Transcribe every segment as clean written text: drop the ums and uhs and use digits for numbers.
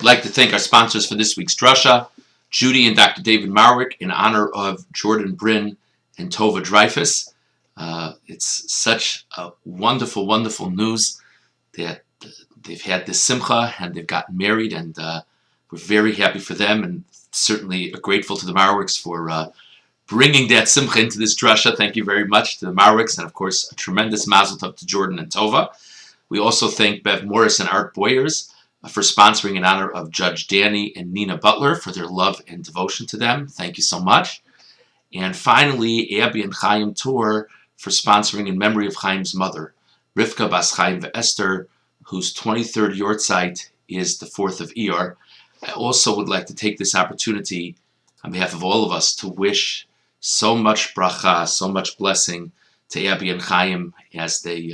I'd like to thank our sponsors for this week's drasha, Judy and Dr. David Marwick, in honor of Jordan Bryn and Tova Dreyfus. It's such a wonderful, wonderful news that they've had this simcha and they've gotten married, and we're very happy for them, and certainly grateful to the Marwicks for bringing that simcha into this drasha. Thank you very much to the Marwicks, and of course a tremendous mazel tov to Jordan and Tova. We also thank Bev Morris and Art Boyers for sponsoring in honor of Judge Danny and Nina Butler for their love and devotion to them. Thank you so much. And finally, Abby and Chaim Tour for sponsoring in memory of Chaim's mother, Rivka Bas Chaim Esther, whose 23rd yortzeit is the 4th of Iyar. I also would like to take this opportunity on behalf of all of us to wish so much bracha, so much blessing to Abby and Chaim as they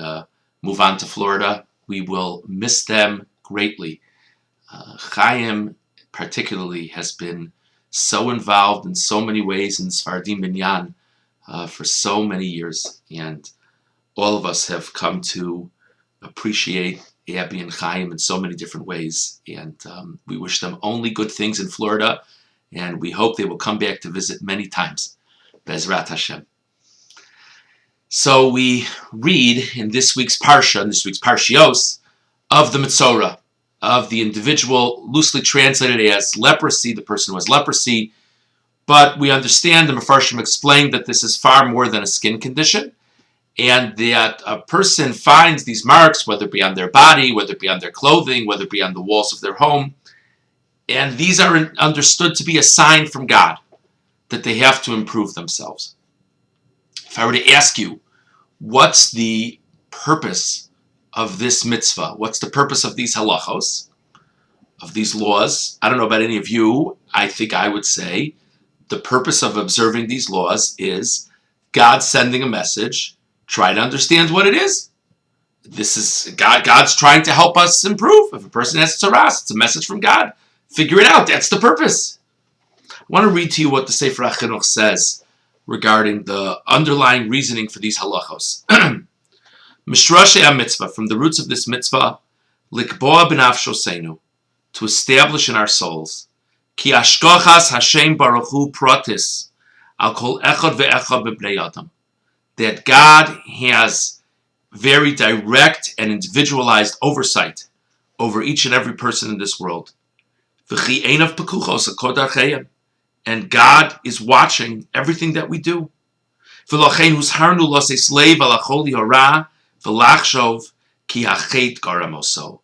move on to Florida. We will miss them greatly. Chaim particularly has been so involved in so many ways in Sfaradim Binyan for so many years, and all of us have come to appreciate Abby and Chaim in so many different ways, and we wish them only good things in Florida, and we hope they will come back to visit many times. Bezrat Hashem. So we read in this week's Parsha, in this week's Parshios, of the Metzora, of the individual, loosely translated as leprosy, the person who has leprosy. But we understand, the Mefarshim explained that this is far more than a skin condition, and that a person finds these marks, whether it be on their body, whether it be on their clothing, whether it be on the walls of their home, and these are understood to be a sign from God that they have to improve themselves. If I were to ask you, what's the purpose of this mitzvah? What's the purpose of these halachos, of these laws? I don't know about any of you. I think I would say the purpose of observing these laws is God sending a message. Try to understand what it is. This is God's trying to help us improve. If a person has tzaras, it's a message from God. Figure it out. That's the purpose. I want to read to you what the Sefer HaChinuch says regarding the underlying reasoning for these halachos. Mishrashe ha-mitzvah, from the roots of this mitzvah, likboa b'nafshosenu, to establish in our souls, ki ashkochas Hashem Baruch Hu pratis, al kol echad ve'echad b'bnei adam, that God has very direct and individualized oversight over each and every person in this world. V'chi einav pekuchos akod archeim, and God is watching everything that we do. V'lochein huzharnu losei slave ala chol yora v'lachshov ki hachet garamoso.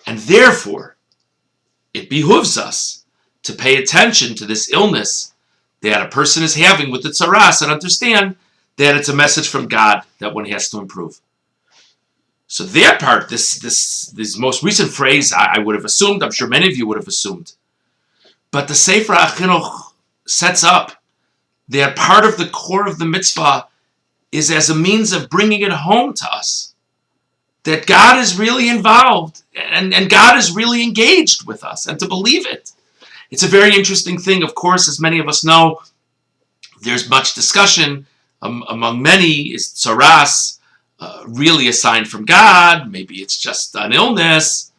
And therefore, it behooves us to pay attention to this illness that a person is having with the tzaras and understand that it's a message from God that one has to improve. So that part, this most recent phrase, I would have assumed, I'm sure many of you would have assumed. But the Sefer HaChinuch sets up that part of the core of the mitzvah is as a means of bringing it home to us. That God is really involved and God is really engaged with us, and to believe it. It's a very interesting thing. Of course, as many of us know, there's much discussion among many. Is tzaras really a sign from God? Maybe it's just an illness.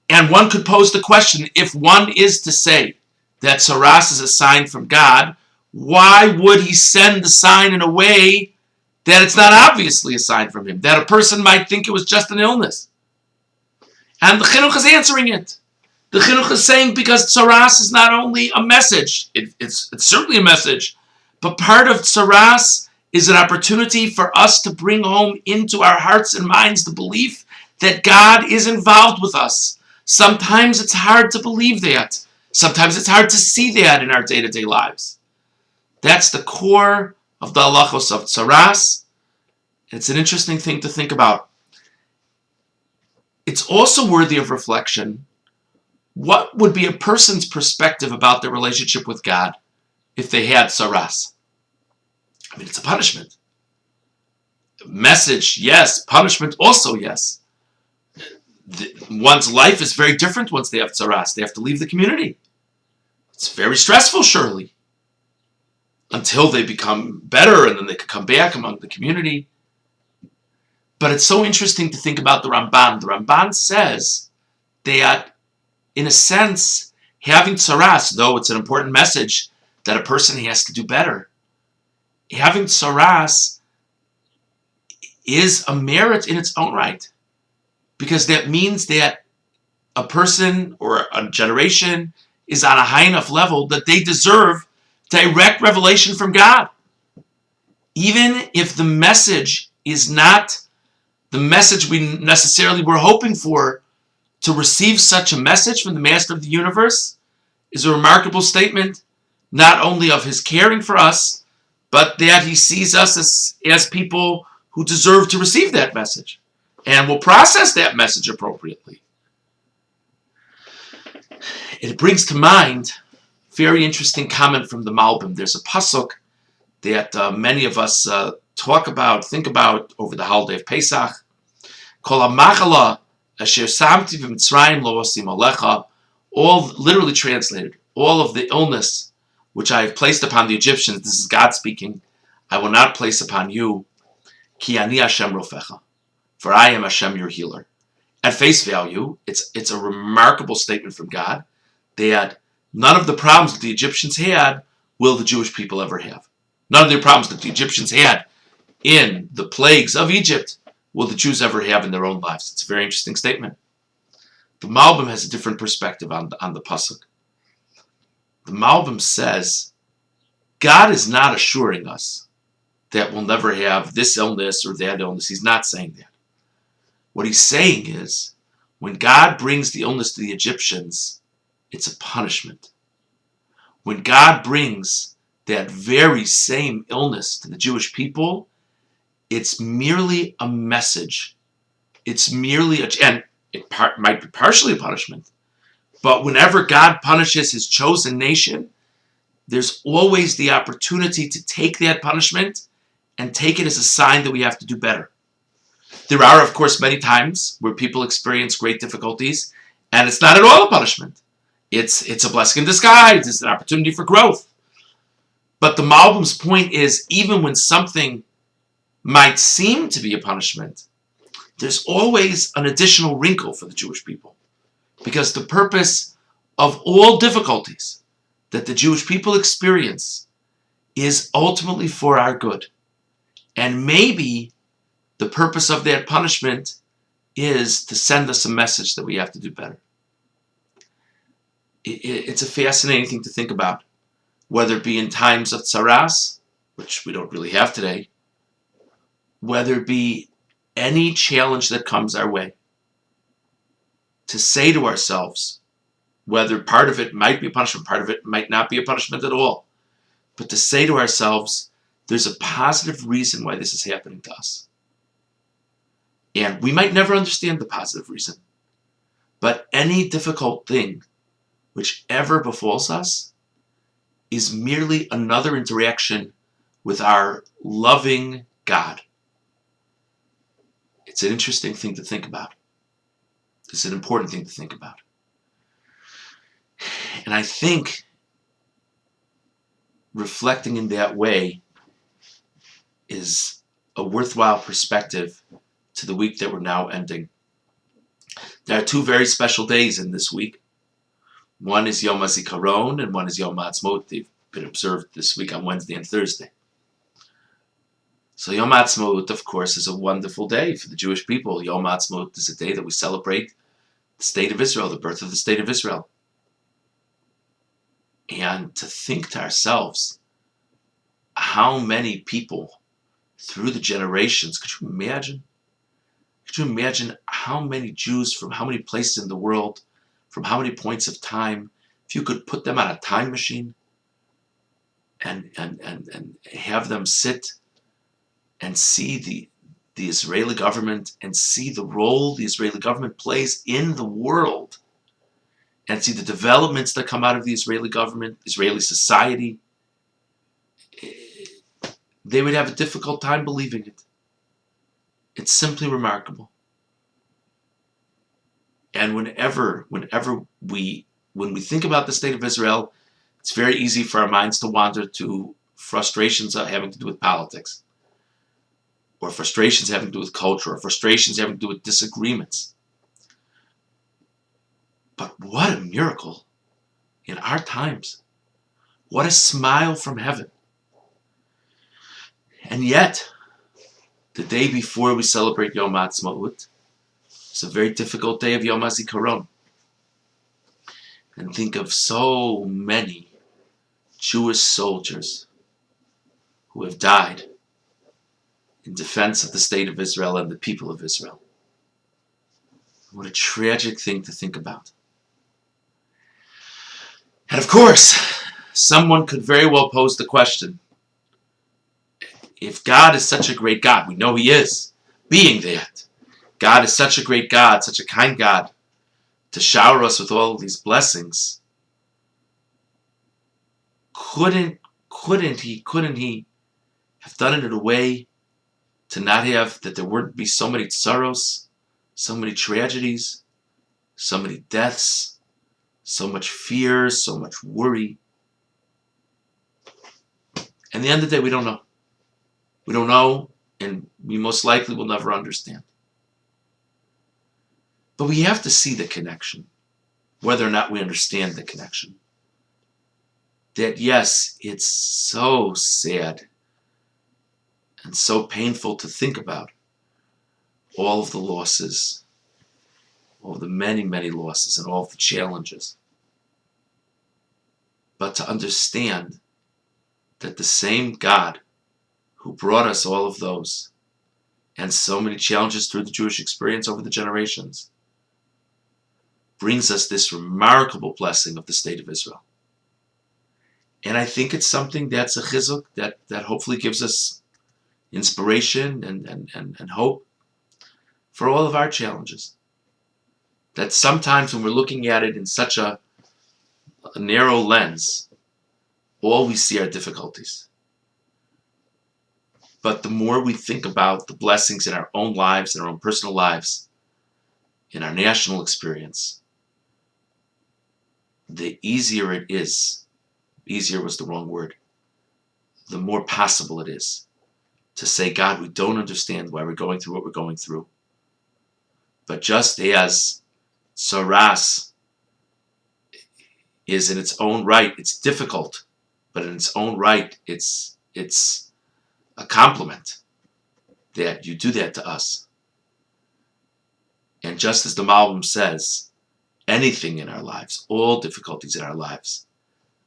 And one could pose the question, if one is to say that tzaras is a sign from God, why would he send the sign in a way that it's not obviously a sign from him, that a person might think it was just an illness? And the Chinuch is answering it. The Chinuch is saying because tzaras is not only a message, it's certainly a message, but part of tzaras is an opportunity for us to bring home into our hearts and minds the belief that God is involved with us. Sometimes it's hard to believe that. Sometimes it's hard to see that in our day-to-day lives. That's the core of the halachos of tzaras. It's an interesting thing to think about. It's also worthy of reflection. What would be a person's perspective about their relationship with God if they had tzaras? I mean, it's a punishment. Message, yes. Punishment, also yes. One's life is very different once they have tzaras. They have to leave the community. It's very stressful, surely, until they become better and then they can come back among the community. But it's so interesting to think about the Ramban. The Ramban says that, in a sense, having tsaras, though it's an important message that a person has to do better, having tsaras is a merit in its own right, because that means that a person or a generation is on a high enough level that they deserve direct revelation from God. Even if the message is not the message we necessarily were hoping for, to receive such a message from the Master of the Universe is a remarkable statement, not only of his caring for us, but that he sees us as people who deserve to receive that message and will process that message appropriately. It brings to mind a very interesting comment from the Malbim. There's a pasuk that many of us think about over the holiday of Pesach. Kol hamachala asher samti v'mitzrayim lo osim alecha, all literally translated, all of the illness which I have placed upon the Egyptians, this is God speaking, I will not place upon you, ki ani Hashem rofecha, for I am Hashem your healer. At face value, it's a remarkable statement from God that none of the problems that the Egyptians had will the Jewish people ever have. None of the problems that the Egyptians had in the plagues of Egypt will the Jews ever have in their own lives. It's a very interesting statement. The Malbim has a different perspective on the pasuk. The Malbim says, God is not assuring us that we'll never have this illness or that illness. He's not saying that. What he's saying is, when God brings the illness to the Egyptians, it's a punishment. When God brings that very same illness to the Jewish people, it's merely a message. It's merely and it might be partially a punishment, but whenever God punishes his chosen nation, there's always the opportunity to take that punishment and take it as a sign that we have to do better. There are, of course, many times where people experience great difficulties, and it's not at all a punishment. It's a blessing in disguise. It's an opportunity for growth. But the Malbim's point is, even when something might seem to be a punishment, there's always an additional wrinkle for the Jewish people. Because the purpose of all difficulties that the Jewish people experience is ultimately for our good. And maybe the purpose of that punishment is to send us a message that we have to do better. It's a fascinating thing to think about, whether it be in times of tsaras, which we don't really have today, whether it be any challenge that comes our way, to say to ourselves, whether part of it might be a punishment, part of it might not be a punishment at all, but to say to ourselves, there's a positive reason why this is happening to us. And we might never understand the positive reason, but any difficult thing which ever befalls us is merely another interaction with our loving God. It's an interesting thing to think about. It's an important thing to think about. And I think reflecting in that way is a worthwhile perspective to the week that we're now ending. There are two very special days in this week. One is Yom HaZikaron and one is Yom HaAtzmaut. They've been observed this week on Wednesday and Thursday. So Yom HaAtzmaut, of course, is a wonderful day for the Jewish people. Yom HaAtzmaut is a day that we celebrate the state of Israel, the birth of the state of Israel. And to think to ourselves how many people through the generations, could you imagine? Could you imagine how many Jews from how many places in the world, from how many points of time, if you could put them on a time machine and have them sit and see the Israeli government and see the role the Israeli government plays in the world and see the developments that come out of the Israeli government, Israeli society, they would have a difficult time believing it. It's simply remarkable. And whenever we think about the state of Israel, it's very easy for our minds to wander to frustrations having to do with politics, or frustrations having to do with culture, or frustrations having to do with disagreements. But what a miracle in our times. What a smile from heaven. And yet, the day before we celebrate Yom Ha'atzmaut, it's a very difficult day of Yom HaZikaron. And think of so many Jewish soldiers who have died in defense of the state of Israel and the people of Israel. What a tragic thing to think about. And of course, someone could very well pose the question, if God is such a great God, we know He is, being that, God is such a great God, such a kind God, to shower us with all of these blessings, couldn't He have done it in a way to not have, that there wouldn't be so many sorrows, so many tragedies, so many deaths, so much fear, so much worry? And at the end of the day, we don't know. We don't know, and we most likely will never understand. But we have to see the connection, whether or not we understand the connection. That yes, it's so sad and so painful to think about all of the losses, all of the many, many losses, and all of the challenges. But to understand that the same God who brought us all of those and so many challenges through the Jewish experience over the generations brings us this remarkable blessing of the state of Israel. And I think it's something that's a chizuk that hopefully gives us inspiration and hope for all of our challenges. That sometimes when we're looking at it in such a narrow lens, all we see are difficulties. But the more we think about the blessings in our own lives, in our own personal lives, in our national experience, the easier it is, easier was the wrong word, the more possible it is to say, God, we don't understand why we're going through what we're going through. But just as Saras is in its own right, it's difficult, but in its own right, it's a compliment that you do that to us. And just as the Malbim says, anything in our lives, all difficulties in our lives,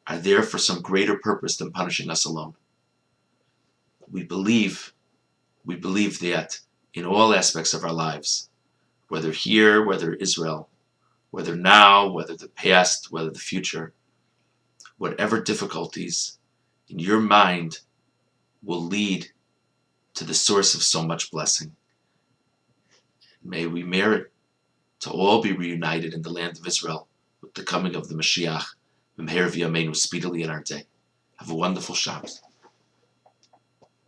are there for some greater purpose than punishing us alone. We believe that in all aspects of our lives, whether here, whether Israel, whether now, whether the past, whether the future, whatever difficulties in your mind will lead to the source of so much blessing. May we merit to all be reunited in the land of Israel with the coming of the Mashiach, B'mher v'yameinu, speedily in our day. Have a wonderful Shabbos.